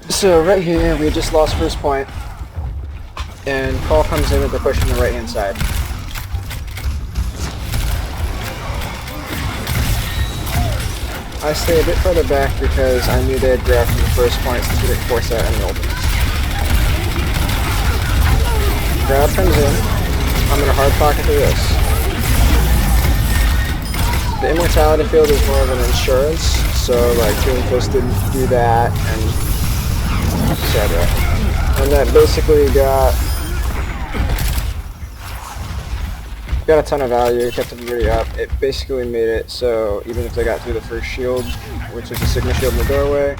So right here, we just lost first point, and Paul comes in with the push on the right-hand side. I stay a bit further back because I knew they had grabbed from the first point since we didn't force out any ultimates. Grab comes in. I'm in a hard pocket to this. The immortality field is more of an insurance, so like Doomfist didn't do that, and etc. And that basically got a ton of value, kept everybody up. It basically made it so even if they got through the first shield, which is a Sigma shield in the doorway,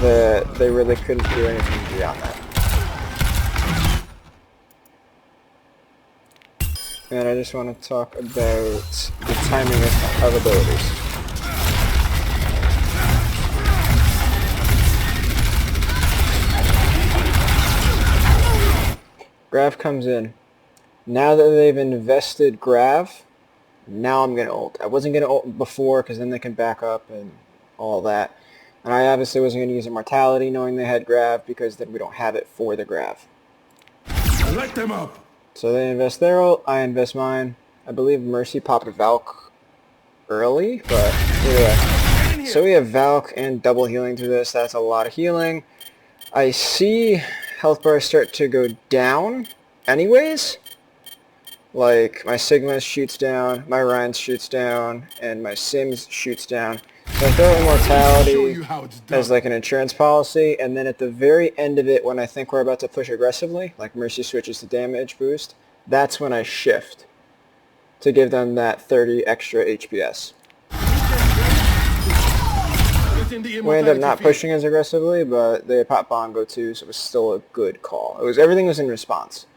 that they really couldn't do anything beyond that. And I just want to talk about the timing of abilities. Grav comes in. Now that they've invested Grav, now I'm going to ult. I wasn't going to ult before because then they can back up and all that. And I obviously wasn't going to use Immortality knowing they had Grav because then we don't have it for the Grav. Light them up! So they invest their ult, I invest mine. I believe Mercy popped Valk early, but yeah. So we have Valk and double healing to this. That's a lot of healing. I see health bars start to go down anyways. Like, my Sigma shoots down, my Rhines shoots down, and my Sims shoots down. So I throw Immortality as like an insurance policy, and then at the very end of it, when I think we're about to push aggressively, like Mercy switches to damage boost, that's when I shift to give them that 30 extra HPS. We ended up not pushing as aggressively, but they popped Bongo too, so it was still a good call. Everything was in response.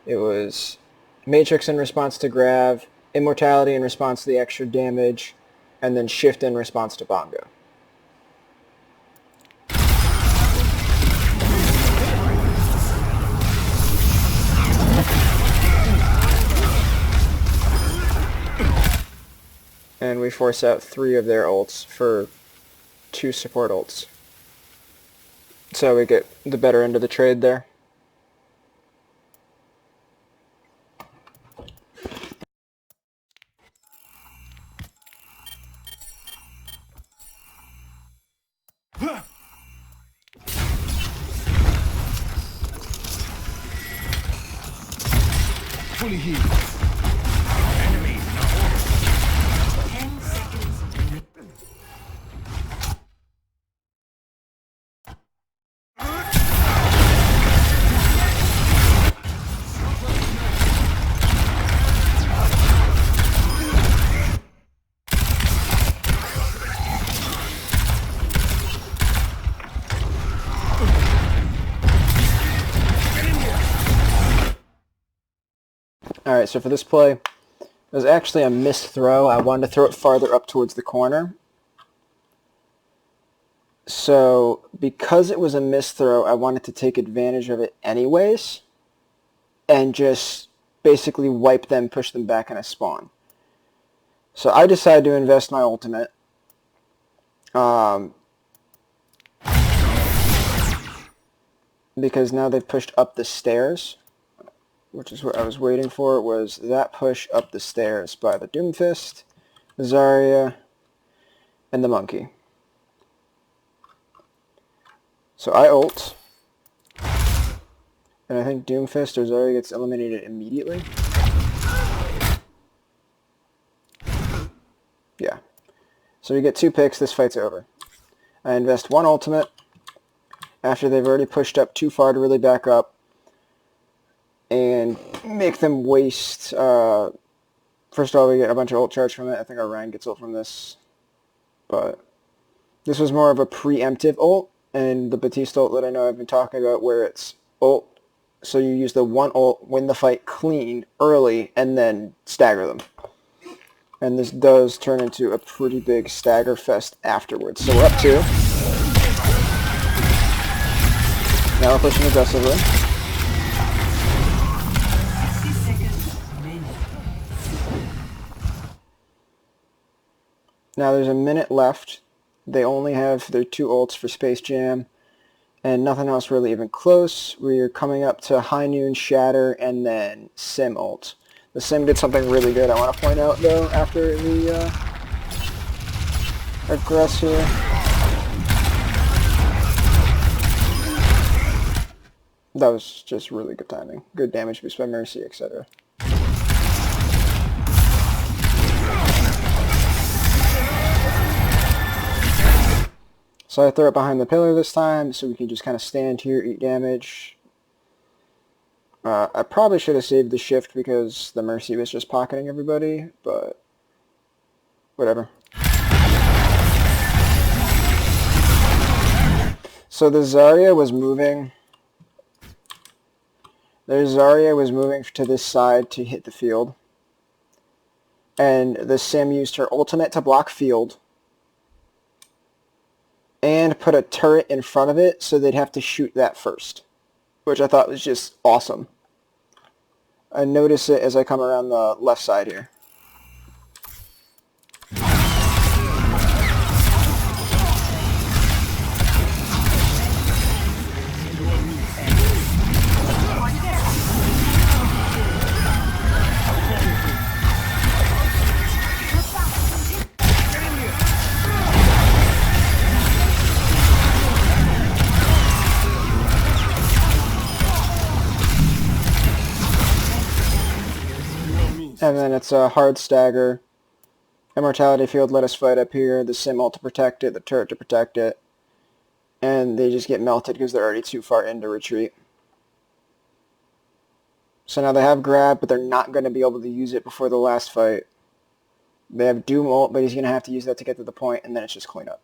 It was Matrix in response to Grav, Immortality in response to the extra damage, and then Shift in response to Bongo. And we force out 3 of their ults for 2 support ults. So we get the better end of the trade there. Fully healed. Enemy. 10 seconds. Alright, so for this play, it was actually a missed throw. I wanted to throw it farther up towards the corner. So, because it was a missed throw, I wanted to take advantage of it anyways, and just basically wipe them, push them back in a spawn. So I decided to invest my ultimate. Because now they've pushed up the stairs, which is what I was waiting for, was that push up the stairs by the Doomfist, the Zarya, and the Monkey. So I ult, and I think Doomfist or Zarya gets eliminated immediately. Yeah. So we get 2 picks, this fight's over. I invest 1 ultimate, after they've already pushed up too far to really back up, and make them waste. First of all, we get a bunch of ult charge from it. I think our Ryan gets ult from this. But this was more of a preemptive ult, and the Batista ult that I know I've been talking about, where it's ult, so you use the 1 ult, win the fight clean, early, and then stagger them. And this does turn into a pretty big stagger fest afterwards. So we're up 2. Now we're pushing aggressively. Now there's a minute left. They only have their 2 ults for Space Jam, and nothing else really even close. We're coming up to High Noon, Shatter, and then Sim ult. The Sim did something really good I want to point out, though, after the aggress here. That was just really good timing. Good damage boost by Mercy, etc. So I throw it behind the pillar this time, so we can just kind of stand here, eat damage. I probably should have saved the shift because the Mercy was just pocketing everybody, but whatever. So the Zarya was moving. The Zarya was moving to this side to hit the field. And the Sim used her ultimate to block field. And put a turret in front of it so they'd have to shoot that first. Which I thought was just awesome. I notice it as I come around the left side here. And then it's a hard stagger. Immortality field let us fight up here. The Sim ult to protect it, the turret to protect it. And they just get melted because they're already too far into retreat. So now they have grab, but they're not going to be able to use it before the last fight. They have Doom ult, but he's going to have to use that to get to the point, and then it's just cleanup.